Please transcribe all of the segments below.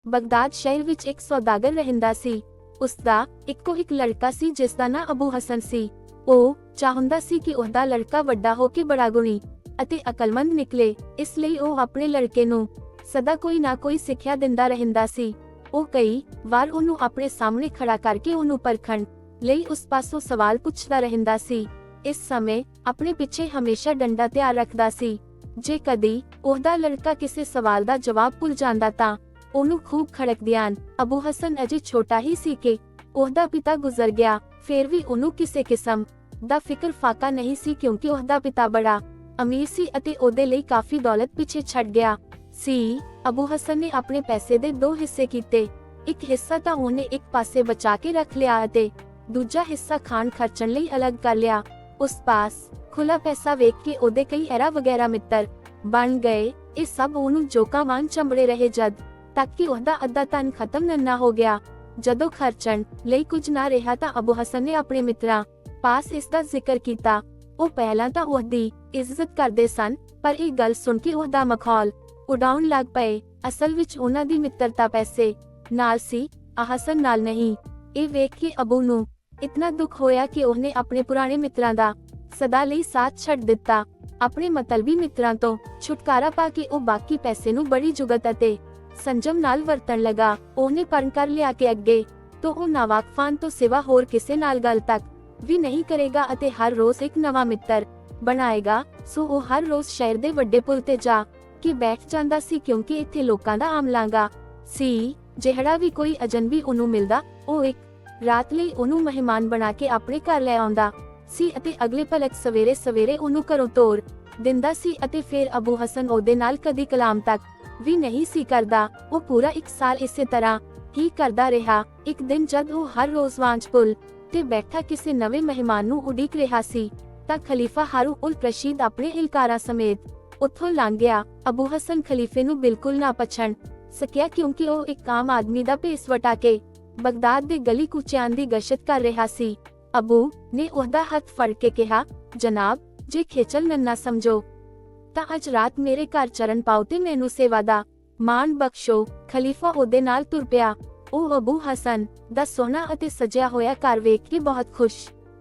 Baghdad ਸ਼ਹਿਰ ਵਿੱਚ ਇੱਕ ਸੌਦਾਗਰ ਰਹਿੰਦਾ ਸੀ। ਉਸਦਾ ਇੱਕੋ ਇੱਕ ਲੜਕਾ ਸੀ ਜਿਸ ਦਾ ਨਾਂ ਅਬੂ ਹਸਨ ਸੀ। ਉਹ ਚਾਹੁੰਦਾ ਸੀ ਕਿ ਉਹਦਾ ਲੜਕਾ ਵੱਡਾ ਹੋ ਕੇ ਬੜਾ ਗੁਣੀ ਅਤੇ ਅਕਲਮੰਦ ਨਿਕਲੇ, ਇਸ ਲਈ ਉਹ ਆਪਣੇ ਲੜਕੇ ਨੂੰ ਸਦਾ ਕੋਈ ਨਾ ਕੋਈ ਸਿੱਖਿਆ ਦਿੰਦਾ ਰਹਿੰਦਾ ਸੀ। ਉਹ ਕਈ ਵਾਰ ਉਹਨੂੰ ਆਪਣੇ ਸਾਹਮਣੇ ਖੜਾ ਕਰਕੇ ਉਹਨੂੰ ਪਰਖਣ ਲਈ ਉਸ ਪਾਸੋਂ ਸਵਾਲ ਪੁੱਛਦਾ ਰਹਿੰਦਾ ਸੀ। ਇਸ ਸਮੇਂ ਆਪਣੇ ਪਿੱਛੇ ਹਮੇਸ਼ਾ ਡੰਡਾ ਤਿਆਰ ਰੱਖਦਾ ਸੀ। ਜੇ ਕਦੀ ਉਹਦਾ ਲੜਕਾ ਕਿਸੇ ਸਵਾਲ ਦਾ ਜਵਾਬ ਭੁੱਲ ਜਾਂਦਾ ਤਾਂ ਉਹਨੂੰ ਖੂਬ ਖੜਕਦਿਆਂ। ਅਬੂ ਹਸਨ ਅਜੇ ਛੋਟਾ ਹੀ ਸੀ ਕਿ ਉਹਦਾ ਪਿਤਾ ਗੁਜ਼ਰ ਗਿਆ। ਫਿਰ ਵੀ ਉਹਨੂੰ ਕਿਸੇ ਕਿਸਮ ਦਾ ਫਿਕਰ ਫਾਕਾ ਨਹੀਂ ਸੀ, ਕਿਉਂਕਿ ਉਹਦਾ ਪਿਤਾ ਬੜਾ ਅਮੀਰ ਸੀ ਅਤੇ ਉਹਦੇ ਲਈ ਕਾਫੀ ਦੌਲਤ ਪਿੱਛੇ ਛੱਡ ਗਿਆ ਸੀ। ਅਬੂ ਹਸਨ ਨੇ ਆਪਣੇ ਪੈਸੇ ਦੇ 2 ਹਿੱਸੇ ਕੀਤੇ। ਇੱਕ ਹਿੱਸਾ ਤਾਂ ਉਹਨੇ ਇੱਕ ਪਾਸੇ ਬਚਾ ਕੇ ਰੱਖ ਲਿਆ ਅਤੇ ਦੂਜਾ ਹਿੱਸਾ ਖਾਣ ਖਰਚਣ ਲਈ ਅਲੱਗ ਕਰ ਲਿਆ। ਉਸ ਪਾਸ ਖੁੱਲਾ ਪੈਸਾ ਵੇਖ ਕੇ ਉਹਦੇ ਕਈ ਐਰਾ ਵਗੈਰਾ ਮਿੱਤਰ ਬਣ ਗਏ। ਇਹ ਸਭ ਉਹਨੂੰ ਜੋਕਾਂ ਵਾਂਗ ਚੰਬੜੇ ਰਹੇ ਜਦ ਤੱਕ ਕਿ ਉਹਦਾ ਅੱਧਾ ਧਨ ਖਤਮ ਨਾ ਹੋ ਗਿਆ। ਜਦੋਂ ਖਰਚਣ ਲਈ ਕੁਝ ਨਾ ਰਿਹਾ ਤਾਂ ਅਬੂ ਹਸਨ ਨੇ ਆਪਣੇ ਮਿੱਤਰਾਂ ਪਾਸ ਇਸ ਦਾ ਜ਼ਿਕਰ ਕੀਤਾ। ਉਹ ਪਹਿਲਾਂ ਤਾਂ ਉਹਦੀ ਇੱਜ਼ਤ ਕਰਦੇ ਸਨ, ਪਰ ਇਹ ਗੱਲ ਸੁਣ ਕੇ ਉਹਦਾ ਮਖੌਲ ਉਡਾਉਣ ਲੱਗ ਪਏ। ਅਸਲ ਵਿੱਚ ਉਹਨਾਂ ਦੀ ਮਿੱਤਰਤਾ ਪੈਸੇ ਨਾਲ ਸੀ, ਹਸਨ ਨਾਲ ਨਹੀਂ। ਇਹ ਵੇਖ ਕੇ ਅਬੂ ਨੂੰ ਇਤਨਾ ਦੁੱਖ ਹੋਇਆ ਕਿ ਉਹਨੇ ਆਪਣੇ ਪੁਰਾਣੇ ਮਿੱਤਰਾਂ ਦਾ ਸਦਾ ਲਈ ਸਾਥ ਛੱਡ ਦਿੱਤਾ। ਆਪਣੇ ਮਤਲਬੀ ਮਿੱਤਰਾਂ ਤੋਂ ਛੁਟਕਾਰਾ ਪਾ ਕੇ ਉਹ ਬਾਕੀ ਪੈਸੇ ਨੂੰ ਬੜੀ ਜੁਗਤ ਅਤੇ ਸੰਜਮ ਨਾਲ ਵਰਤਣ ਲਗਾ। ਉਹਨੇ ਪਰਨ ਕਰ ਲਿਆ ਕਿ ਅੱਗੇ ਤੋਂ ਉਹ ਨਾਵਾਕਫਾਂ ਤੋਂ ਸਿਵਾ ਹੋਰ ਕਿਸੇ ਨਾਲ ਗੱਲ ਤੱਕ ਵੀ ਨਹੀਂ ਕਰੇਗਾ ਅਤੇ ਹਰ ਰੋਜ਼ ਇੱਕ ਨਵਾਂ ਮਿੱਤਰ ਬਣਾਏਗਾ। ਸੋ ਉਹ ਹਰ ਰੋਜ਼ ਸ਼ਹਿਰ ਦੇ ਵੱਡੇ ਪੁਲ ਤੇ ਜਾ ਕੇ ਬੈਠ ਜਾਂਦਾ ਸੀ, ਕਿਉਂਕਿ ਇੱਥੇ ਲੋਕਾਂ ਦਾ ਆਮ ਲਾਂਗਾ ਸੀ। ਜਿਹੜਾ ਵੀ ਕੋਈ ਅਜਨਬੀ ਉਹਨੂੰ ਮਿਲਦਾ, ਉਹ ਇੱਕ ਰਾਤ ਲਈ ਉਹਨੂੰ ਮਹਿਮਾਨ ਬਣਾ ਕੇ ਆਪਣੇ ਘਰ ਲੈ ਆਉਂਦਾ ਸੀ ਅਤੇ ਅਗਲੇ ਪਲਕ ਸਵੇਰੇ ਸਵੇਰੇ ਉਹਨੂੰ ਘਰੋਂ ਤੋਰ ਦਿੰਦਾ ਸੀ। ਅਤੇ ਫਿਰ ਅਬੂ ਹਸਨ ਉਹਦੇ ਨਾਲ ਕਦੀ ਕਲਾਮ ਤੱਕ ਵੀ ਨਹੀਂ ਸੀ ਕਰਦਾ। ਉਹ ਪੂਰਾ 1 ਸਾਲ ਇਸੇ ਤਰ੍ਹਾਂ ਹੀ ਕਰਦਾ ਰਿਹਾ। ਇੱਕ ਦਿਨ ਜਦ ਉਹ ਹਰ ਰੋਜ਼ ਵਾਂਗ ਪੁਲ ਤੇ ਬੈਠਾ ਕਿਸੇ ਨਵੇਂ ਮਹਿਮਾਨ ਨੂੰ ਉਡੀਕ ਰਿਹਾ ਸੀ ਤਾਂ ਖਲੀਫਾ ਹਾਰੂਨ ਉਲ ਰਸ਼ੀਦ ਆਪਣੇ ਇਲਕਾਰਾਂ ਸਮੇਤ ਉੱਥੋਂ ਲੰਘ ਗਿਆ। ਅਬੂ ਹਸਨ ਖਲੀਫੇ ਨੂੰ ਬਿਲਕੁਲ ਨਾ ਪਛਾਣ ਸਕਿਆ, ਕਿਉਂਕਿ ਉਹ ਇੱਕ ਆਮ ਆਦਮੀ ਦਾ ਭੇਸ ਵਟਾ ਕੇ ਬਗਦਾਦ ਦੇ ਗਲੀ ਕੂਚਿਆਂ ਦੀ ਗਸ਼ਤ ਕਰ ਰਿਹਾ ਸੀ। ਅਬੂ ਨੇ ਉਹਦਾ ਹੱਥ ਫੜ ਕੇ ਕਿਹਾ, ਜਨਾਬ, ਜੇ ਖੇਚਲ ਨਾ ਸਮਝੋ ਤਾਂ ਅੱਜ ਰਾਤ ਮੇਰੇ ਘਰ ਚਰਨ ਪਾਓ ਤੇ ਮੈਨੂੰ ਸੇਵਾ ਦਾ ਮਾਣ ਬਖਸ਼ੋ। ਖਲੀਫਾ ਉਹਦੇ ਨਾਲ ਤੁਰ ਪਿਆ। ਉਹ ਅਬੂ ਹਸਨ ਦਾ ਸੋਹਣਾ ਅਤੇ ਸਜਿਆ ਹੋਇਆ ਘਰ ਵੇਖ ਕੇ ਬਹੁਤ ਖੁਸ਼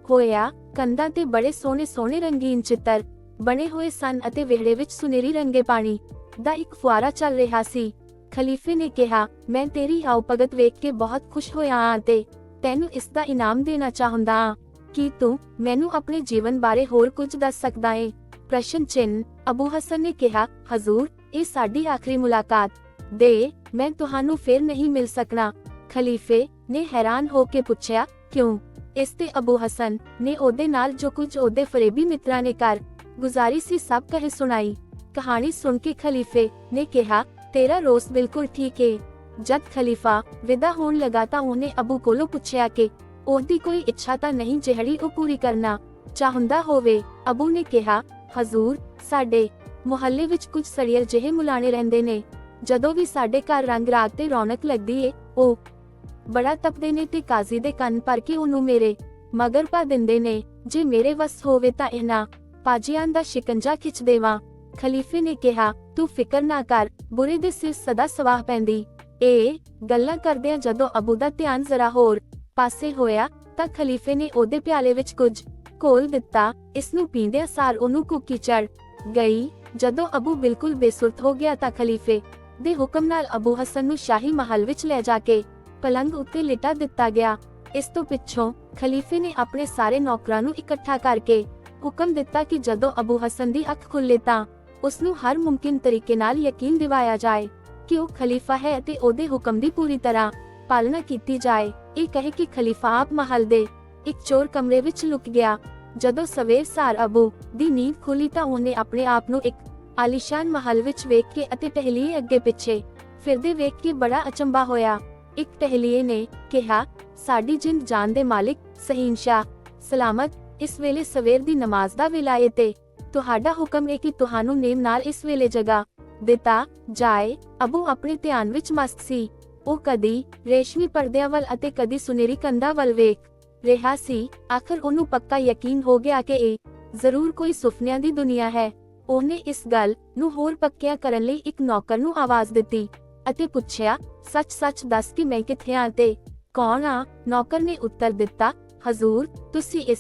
ਹੋਇਆ। ਕੰਧਾਂ ਤੇ ਬੜੇ ਸੋਹਣੇ ਸੋਹਣੇ ਰੰਗੀਨ ਚਿੱਤਰ ਬਣੇ ਹੋਏ ਸਨ ਅਤੇ ਵਿਹੜੇ ਵਿੱਚ ਸੁਨਹਿਰੀ ਰੰਗੇ ਪਾਣੀ ਦਾ ਇੱਕ ਫੁਆਰਾ ਚੱਲ ਰਿਹਾ ਸੀ। ਖਲੀਫੇ ਨੇ ਕਿਹਾ, ਮੈਂ ਤੇਰੀ ਆਓ ਭਗਤ ਵੇਖ ਕੇ ਬਹੁਤ ਖੁਸ਼ ਹੋਇਆ ਹਾਂ ਅਤੇ ਤੈਨੂੰ ਇਸ ਦਾ ਇਨਾਮ ਦੇਣਾ ਚਾਹੁੰਦਾ ਹਾਂ। ਕੀ ਤੂੰ ਮੈਨੂੰ ਆਪਣੇ ਜੀਵਨ ਬਾਰੇ ਹੋਰ ਕੁਝ ਦੱਸ ਸਕਦਾ ਏ? ਪ੍ਰਸ਼ਨ ਚਿੰਨ। ਅਬੂ ਹਸਨ ਨੇ ਕਿਹਾ, ਹਜ਼ੂਰ, ਇਹ ਸਾਡੀ ਆਖਰੀ ਮੁਲਾਕਾਤ ਦੇ ਮੈਂ ਤੁਹਾਨੂੰ ਫਿਰ ਨਹੀਂ ਮਿਲ ਸਕਣਾ। ਖਲੀਫੇ ਨੇ ਹੈਰਾਨ ਹੋ ਕੇ ਪੁੱਛਿਆ, ਕਿਉਂ? ਇਸ ਤੇ ਅਬੂ ਹਸਨ ਨੇ ਉਹਦੇ ਨਾਲ ਜੋ ਕੁਝ ਉਹਦੇ ਫਰੇਬੀ ਮਿੱਤਰਾਂ ਨੇ ਕਰ ਗੁਜ਼ਾਰੀ ਸੀ ਸਭ ਕਹੇ ਸੁਣਾਈ। ਕਹਾਣੀ ਸੁਣ ਕੇ ਖਲੀਫੇ ਨੇ ਕਿਹਾ, ਤੇਰਾ ਰੋਸ ਬਿਲਕੁਲ ਠੀਕ ਏ। ਜਦ ਖਲੀਫਾ ਵਿਦਾ ਹੋਣ ਲਗਾ ਤਾਂ ਉਹਨੇ ਅਬੂ ਕੋਲੋਂ ਪੁੱਛਿਆ ਕਿ ਉਹਦੀ ਕੋਈ ਇੱਛਾ ਤਾਂ ਨਹੀਂ ਜਿਹੜੀ ਉਹ ਪੂਰੀ ਕਰਨਾ ਚਾਹੁੰਦਾ ਹੋਵੇ। ਅਬੂ ਨੇ ਕਿਹਾ, ਹਜ਼ੂਰ, ਸਾਡੇ ਮੁਹੱਲੇ ਵਿੱਚ ਕੁਝ ਸੜੀਅਲ ਜਿਹੇ ਮੁਲਾਣੇ ਰਹਿੰਦੇ ਨੇ। ਜਦੋਂ ਵੀ ਸਾਡੇ ਘਰ ਰੰਗ ਰਾਤ ਤੇ ਰੌਣਕ ਲੱਗਦੀ ਏ, ਉਹ ਬੜਾ ਤਪਦੇ ਨੇ ਤੇ ਕਾਜ਼ੀ ਦੇ ਕੰਨ ਭਰ ਕੇ ਉਹਨੂੰ ਮੇਰੇ ਮਗਰ ਪਾ ਦਿੰਦੇ ਨੇ। ਜੇ ਮੇਰੇ ਵੱਸ ਹੋਵੇ ਤਾਂ ਇਹਨਾਂ ਪਾਜੀਆਂ ਦਾ ਸ਼ਿਕੰਜਾ ਖਿੱਚ ਦੇਵਾਂ। ਖਲੀਫੇ ਨੇ ਕਿਹਾ, ਤੂੰ ਫਿਕਰ ਨਾ ਕਰ, ਬੁਰੇ ਦੇ ਸਿਰ ਸਦਾ ਸਵਾਹ ਪੈਂਦੀ। ਇਹ ਗੱਲਾਂ ਕਰਦਿਆਂ ਜਦੋਂ ਅਬੂ ਦਾ ਧਿਆਨ ਜ਼ਰਾ ਹੋਰ ਪਾਸੇ ਹੋਇਆ ਤਾਂ ਖਲੀਫੇ ਨੇ ਉਹਦੇ ਪਿਆਲੇ ਵਿੱਚ ਕੁਝ ਘੋਲ ਦਿੱਤਾ। ਇਸ ਨੂੰ ਪੀਂਦਿਆਂ ਸਾਰ ਉਹਨੂੰ ਕੁੱਕੀ ਚੜ ਗਈ। ਜਦੋਂ ਅਬੂ ਬਿਲਕੁਲ ਬੇਸੁਰਤ ਹੋ ਗਿਆ ਤਾਂ ਖਲੀਫੇ ਦੇ ਹੁਕਮ ਨਾਲ ਅਬੂ ਹਸਨ ਨੂੰ ਸ਼ਾਹੀ ਮਹਲ ਵਿੱਚ ਲੈ ਜਾ ਕੇ ਪਲੰਗ ਉੱਤੇ ਲਿਟਾ ਦਿੱਤਾ ਗਿਆ। ਇਸ ਤੋਂ ਪਿੱਛੋਂ ਖਲੀਫੇ ਨੇ ਆਪਣੇ ਸਾਰੇ ਨੌਕਰਾਂ ਨੂੰ ਇਕੱਠਾ ਕਰਕੇ ਹੁਕਮ ਦਿੱਤਾ ਕਿ ਜਦੋਂ ਅਬੂ ਹਸਨ ਦੀ ਅੱਖ ਖੁੱਲੇ ਤਾਂ ਉਸ ਨੂੰ ਹਰ ਮੁਮਕਿਨ ਤਰੀਕੇ ਨਾਲ ਯਕੀਨ ਦਿਵਾਇਆ ਜਾਏ ਕਿ ਉਹ ਖਲੀਫਾ ਹੈ ਅਤੇ ਉਹਦੇ ਹੁਕਮ ਦੀ ਪੂਰੀ ਤਰ੍ਹਾਂ ਪਾਲਣਾ ਕੀਤੀ ਜਾਏ। ਇਹ ਕਹੇ ਕਿ ਖਲੀਫਾ ਆਪ ਮਹਲ ਦੇ ਇੱਕ ਚੋਰ ਕਮਰੇ ਵਿੱਚ ਲੁਕ ਗਿਆ। ਜਦੋਂ ਸਵੇਰ ਸਾਰ ਅਬੂ ਦੀ ਨੀਂਦ ਖੁੱਲੀ ਤਾਂ ਉਹਨੇ ਆਪਣੇ ਆਪ ਨੂੰ ਇੱਕ ਆਲੀਸ਼ਾਨ ਮਹਲ ਵਿੱਚ ਵੇਖ ਕੇ ਅਤੇ ਟਹਿਲੀਏ ਅੱਗੇ ਪਿੱਛੇ ਫਿਰਦੇ ਵੇਖ ਕੇ ਬੜਾ ਅਚੰਭਾ ਹੋਇਆ। ਇੱਕ ਟਹਿਲੀਏ ਨੇ ਕਿਹਾ, ਸਾਡੀ ਜਿੰਦ ਜਾਨ ਦੇ ਮਾਲਿਕ ਸਹੀਨਸ਼ਾਹ ਸਲਾਮਤ, ਇਸ ਵੇਲੇ ਸਵੇਰ ਦੀ ਨਮਾਜ਼ ਦਾ ਵੇਲਾ ਏ ਤੇ ਤੁਹਾਡਾ ਹੁਕਮ ਹੈ ਕਿ ਤੁਹਾਨੂੰ ਨੇਮ ਨਾਲ ਇਸ ਵੇਲੇ ਜਗਾ ਦਿੱਤਾ ਜਾਏ। ਅਬੂ ਆਪਣੇ ਧਿਆਨ ਵਿੱਚ ਮਸਤ ਸੀ। ਉਹ ਕਦੀ ਰੇਸ਼ਮੀ ਪਰਦਿਆਂ ਵੱਲ ਅਤੇ ਕਦੀ ਸੁਨਹਿਰੀ ਕੰਧਾਂ ਵੱਲ ਵੇਖ ਰਿਹਾ ਸੀ। ਆਖਰ ਉਹਨੂੰ ਪੱਕਾ ਯਕੀਨ ਹੋ ਗਿਆ ਕਿ ਇਹ ਜ਼ਰੂਰ ਕੋਈ ਸੁਪਨਿਆਂ ਦੀ ਦੁਨੀਆ ਹੈ। ਉਹਨੇ ਇਸ ਗੱਲ ਨੂੰ ਹੋਰ ਪੱਕਿਆ ਕਰਨ ਲਈ ਇੱਕ ਨੌਕਰ ਨੂੰ ਆਵਾਜ਼ ਦਿੱਤੀ। ਅਤੇ ਪੁੱਛਿਆ, ਸੱਚ-ਸੱਚ ਦੱਸ ਕਿ ਮੈਂ ਕਿੱਥੇ ਆਂ ਤੇ ਕੌਣ ਆ? ਨੌਕਰ ਨੇ ਉੱਤਰ ਦਿੱਤਾ, ਹਜ਼ੂਰ, ਤੁਸੀਂ ਇਸ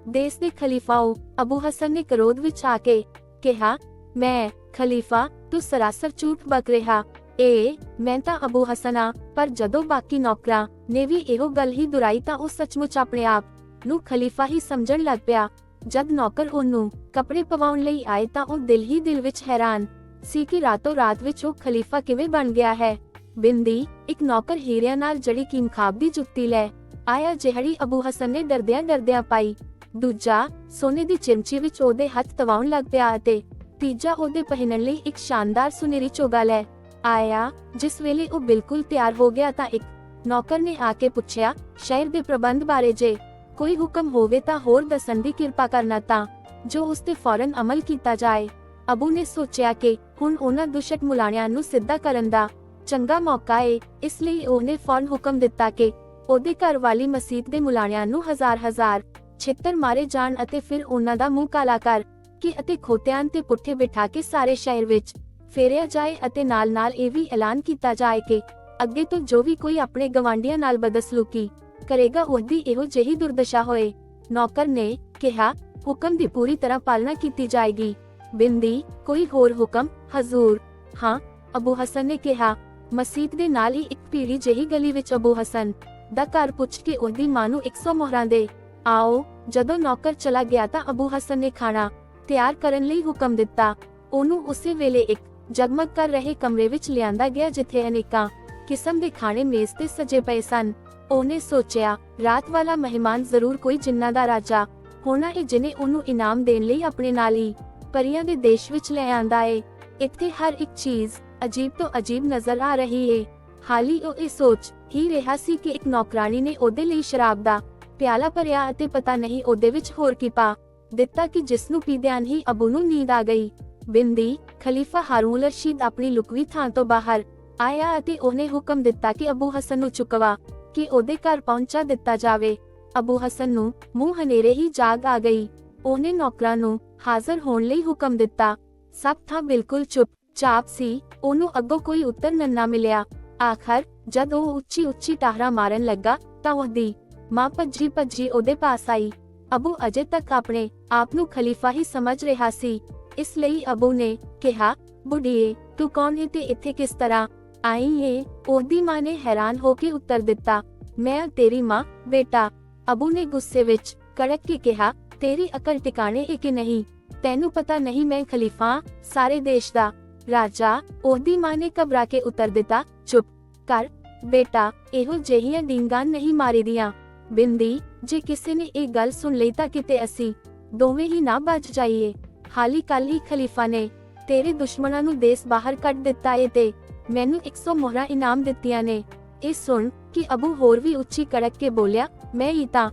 ਦੇਸ਼ ਦੇ ਖਲੀਫਾ ਹੋ। ਅਬੂ ਹਸਨ ਨੇ ਕਰੋਧ ਵਿੱਚ ਆ ਕੇ ਕਿਹਾ, ਮੈਂ ਖਲੀਫਾ? ਤੂੰ ਸਰਾਸਰ ਝੂਠ ਬਕ ਰਿਹਾ ਏ। ਮੈਂ ਤਾਂ ਅਬੂ ਹਸਨ ਆ। ਪਰ ਜਦੋਂ ਬਾਕੀ ਨੌਕਰਾਂ ਨੇ ਵੀ ਇਹੋ ਗੱਲ ਹੀ ਦੁਹਰਾਈ ਤਾਂ ਉਹ ਸੱਚਮੁੱਚ ਆਪਣੇ ਆਪ ਨੂੰ ਖਲੀਫਾ ਹੀ ਸਮਝਣ ਲੱਗ ਪਿਆ। ਜਦ ਨੌਕਰ ਉਹਨੂੰ ਕੱਪੜੇ ਪਵਾਉਣ ਲਈ ਆਏ ਤਾਂ ਉਹ ਦਿਲ ਹੀ ਦਿਲ ਵਿੱਚ ਹੈਰਾਨ ਸੀ ਕਿ ਰਾਤੋਂ ਰਾਤ ਵਿੱਚ ਉਹ ਖਲੀਫਾ ਕਿਵੇਂ ਬਣ ਗਿਆ ਹੈ। ਬਿੰਦੀ, ਇੱਕ ਨੌਕਰ ਹੀਰਿਆਂ ਨਾਲ ਜੜੀ ਕੀਮਖਾਬ ਦੀ ਜੁੱਤੀ ਲੈ ਆਇਆ ਜਿਹੜੀ ਅਬੂ ਹਸਨ ਨੇ ਡਰਦਿਆਂ ਪਾਈ। ਦੂਜਾ ਸੋਨੇ ਦੀ ਚਿਮਚੀ ਵਿੱਚ ਉਹਦੇ ਹੱਥ ਤਵਾਉਣ ਲੱਗ ਪਿਆ ਅਤੇ ਤੀਜਾ ਉਹਦੇ ਪਹਿਨਣ ਲਈ ਇੱਕ ਸ਼ਾਨਦਾਰ ਸੁਨਹਿਰੀ ਚੋਗਾ ਲੈ ਆਇਆ। ਜਿਸ ਵੇਲੇ ਉਹ ਬਿਲਕੁਲ ਤਿਆਰ ਹੋ ਗਿਆ ਤਾਂ ਇੱਕ ਨੌਕਰ ਨੇ ਆ ਕੇ ਪੁੱਛਿਆ, ਸ਼ਹਿਰ ਦੇ ਪ੍ਰਬੰਧ ਬਾਰੇ ਜੇ ਕੋਈ ਹੁਕਮ ਹੋਵੇ ਤਾਂ ਹੋਰ ਦੱਸਣ ਦੀ ਕਿਰਪਾ ਕਰਨਾ ਤਾਂ ਜੋ ਉਸ ਤੇ ਫੌਰਨ ਅਮਲ ਕੀਤਾ ਜਾਏ। ਅਬੂ ਨੇ ਸੋਚਿਆ ਕਿ ਹੁਣ ਉਹਨਾਂ ਦੁਸ਼ਟ ਮੁਲਾਣਿਆਂ ਨੂੰ ਸਿੱਧਾ ਕਰਨ ਦਾ ਚੰਗਾ ਮੌਕਾ ਏ, ਇਸ ਲਈ ਉਹਨੇ ਫੌਰਨ ਹੁਕਮ ਦਿੱਤਾ ਕਿ ਉਹਦੇ ਘਰ ਵਾਲੀ ਮਸੀਤ ਦੇ ਮੁਲਾਣਿਆਂ ਨੂੰ ਹਜ਼ਾਰ ਛਿੱਤਰ ਮਾਰੇ ਜਾਣ ਅਤੇ ਫਿਰ ਉਹਨਾਂ ਦਾ ਮੂੰਹ ਕਾਲਾ ਕਰ ਕੇ ਅਤੇ ਖੋਤਿਆਂ ਤੇ ਪੁੱਠੇ ਬਿਠਾ ਕੇ ਸਾਰੇ ਸ਼ਹਿਰ ਵਿੱਚ ਫੇਰਿਆ ਜਾਏ ਅਤੇ ਨਾਲ ਇਹ ਵੀ ਐਲਾਨ ਕੀਤਾ ਜਾਏ ਕਿ ਅੱਗੇ ਤੋਂ ਜੋ ਵੀ ਕੋਈ ਆਪਣੇ ਗਵਾਂਢੀਆਂ ਨਾਲ ਬਦਸਲੂਕੀ ਕਰੇਗਾ ਉਹਦੀ ਇਹੋ ਜਿਹੀ ਦੁਰਦਸ਼ਾ ਹੋਏ। ਨੌਕਰ ਨੇ ਕਿਹਾ, ਹੁਕਮ ਦੀ ਪੂਰੀ ਤਰ੍ਹਾਂ ਪਾਲਣਾ ਕੀਤੀ ਜਾਏਗੀ। ਬਿੰਦੀ, ਕੋਈ ਹੋਰ ਹੁਕਮ? ਹਜ਼ੂਰ, ਹਾਂ, ਅਬੂ ਹਸਨ ਨੇ ਕਿਹਾ। ਮਸੀਤ ਦੇ ਨਾਲ ਹੀ ਇੱਕ ਭੀੜੀ ਜਿਹੀ ਗਲੀ ਵਿੱਚ ਅਬੂ ਹਸਨ ਦਾ ਘਰ ਪੁੱਛ ਕੇ ਉਹਦੀ ਮਾਂ ਨੂੰ 100 ਮੋਹਰਾਂ ਦੇ ਆਓ। ਜਦੋਂ ਨੌਕਰ ਚਲਾ ਗਿਆ ਤਾਂ ਅਬੂ ਹਸਨ ਨੇ ਖਾਣਾ ਤਿਆਰ ਕਰਨ ਲਈ ਹੁਕਮ ਦਿੱਤਾ। ਉਹਨੂੰ ਉਸੇ ਵੇਲੇ ਇੱਕ ਜਗਮਗ ਕਰ ਰਹੇ ਕਮਰੇ ਵਿੱਚ ਲਿਆਂਦਾ ਗਿਆ ਜਿੱਥੇ ਅਨੇਕਾਂ ਕਿਸਮ ਦੇ ਖਾਣੇ ਮੇਜ਼ ਤੇ ਸਜੇ ਪਏ ਸਨ। ਉਹਨੇ ਸੋਚਿਆ, ਰਾਤ ਵਾਲਾ ਮਹਿਮਾਨ ਜ਼ਰੂਰ ਕੋਈ ਜਿੰਨਾਂ ਦਾ ਰਾਜਾ ਹੋਣਾ ਹੈ ਜਿਹਨੇ ਉਹਨੂੰ ਇਨਾਮ ਦੇਣ ਲਈ ਆਪਣੇ ਨਾਲ ਹੀ ਪਰੀਆਂ ਦੇ ਦੇਸ਼ ਵਿੱਚ ਲੈ ਆਂਦਾ ਏ। ਇੱਥੇ ਹਰ ਇੱਕ ਚੀਜ਼ ਅਜੀਬ ਤੋਂ ਅਜੀਬ ਨਜ਼ਰ ਆ ਰਹੀ ਏ। ਹਾਲੀ ਉਹ ਇਹ ਸੋਚ ਹੀ ਰਿਹਾ ਸੀ ਕਿ ਇੱਕ ਨੌਕਰਾਨੀ ਨੇ ਉਹਦੇ ਲਈ ਸ਼ਰਾਬ ਦਾ ਪਿਆਲਾ ਭਰਿਆ ਅਤੇ ਪਤਾ ਨਹੀਂ ਉਹਦੇ ਵਿੱਚ ਹੋਰ ਕੀ ਪਾ ਦਿੱਤਾ ਕਿ ਜਿਸ ਨੂੰ ਪੀਦਿਆਂ ਹੀ ਅਬੂ ਨੂੰ ਨੀਂਦ ਆ ਗਈ। ਬਿੰਦੀ, ਖਲੀਫਾ ਹਾਰੂਨ ਰਸ਼ੀਦ ਆਪਣੀ ਲੁਕਵੀਂ ਥਾਂ ਤੋਂ ਬਾਹਰ ਆਇਆ ਅਤੇ ਉਹਨੇ ਹੁਕਮ ਦਿੱਤਾ ਕਿ ਅਬੂ ਹਸਨ ਨੂੰ ਚੁਕਵਾ ਕਿ ਉਹਦੇ ਘਰ ਪਹੁੰਚਾ ਦਿੱਤਾ ਜਾਵੇ। ਅਬੂ ਹਸਨ ਨੂੰ ਮੂੰਹ ਹਨੇਰੇ ਹੀ ਜਾਗ ਆ ਗਈ। ਉਹਨੇ ਨੌਕਰਾਂ ਨੂੰ ਹਾਜ਼ਰ ਹੋਣ ਲਈ ਹੁਕਮ ਦਿੱਤਾ। ਸਭ ਥਾਂ ਬਿਲਕੁਲ ਚੁੱਪ-ਚਾਪ ਸੀ। ਉਹਨੂੰ ਅੱਗੋਂ ਕੋਈ ਉੱਤਰ ਨਾ ਮਿਲਿਆ। ਆਖਰ ਜਦ ਉਹ ਉੱਚੀ ਟਾਹਰਾ ਮਾਰਨ ਲੱਗਾ ਤਾਂ ਉਹਦੀ ਮਾਂ ਭੱਜੀ ਉਹਦੇ ਪਾਸ ਆਈ। ਅਬੂ ਅਜੇ ਤੱਕ ਆਪਣੇ ਆਪ ਨੂੰ ਖਲੀਫਾ ਹੀ ਸਮਝ ਰਿਹਾ ਸੀ, ਇਸ ਲਈ ਅਬੂ ਨੇ ਕਿਹਾ, ਬੁੱਢੀਏ, ਤੂੰ ਕੌਣ ਹੈ ਤੇ ਇੱਥੇ ਕਿਸ ਤਰ੍ਹਾਂ ਆਈ ਏ? ਉਹਦੀ ਮਾਂ ਨੇ ਹੈਰਾਨ ਹੋ ਕੇ ਉੱਤਰ ਦਿੱਤਾ, ਮੈਂ ਤੇਰੀ ਮਾਂ। ਬੇਟਾ, ਅਬੂ ਨੇ ਗੁੱਸੇ ਵਿੱਚ ਕੜਕ ਕੇ ਕਿਹਾ, ਤੇਰੀ ਅਕਲ ਟਿਕਾਣੇ ਹੈ ਕਿ ਨਹੀਂ? ਤੈਨੂੰ ਪਤਾ ਨਹੀਂ ਮੈਂ ਖਲੀਫਾ, ਸਾਰੇ ਦੇਸ਼ ਦਾ ਰਾਜਾ? ਉਹਦੀ ਮਾਂ ਨੇ ਘਬਰਾ ਕੇ ਉੱਤਰ ਦਿੱਤਾ, ਚੁੱਪ ਕਰ ਬੇਟਾ, ਇਹੋ ਜਿਹੀਆਂ ਡੀਂਗਾਂ ਨਹੀਂ ਮਾਰੀਦੀਆਂ। ਬਿੰਦੀ, ਜੇ ਕਿਸੇ ਨੇ ਇਹ ਗੱਲ ਸੁਣ ਲਈ ਤਾਂ ਕਿਤੇ ਅਸੀਂ ਦੋਵੇਂ ਹੀ ਨਾ ਬਚ ਜਾਈਏ। ਹਾਲੀ ਕੱਲ ਹੀ ਖਲੀਫਾ ਨੇ ਤੇਰੇ ਦੁਸ਼ਮਣਾਂ ਨੂੰ ਦੇਸ਼ ਬਾਹਰ ਕੱਢ ਦਿੱਤਾ ਏ ਤੇ ਮੈਨੂੰ 100 ਮੋਹਰਾਂ ਇਨਾਮ ਦਿੱਤੀਆਂ ਨੇ। ਇਹ ਸੁਣ ਕਿ ਅਬੂ ਹੋਰ ਵੀ ਉੱਚੀ ਕੜਕ ਕੇ ਬੋਲਿਆ, ਮੈਂ ਹੀ ਤਾਂ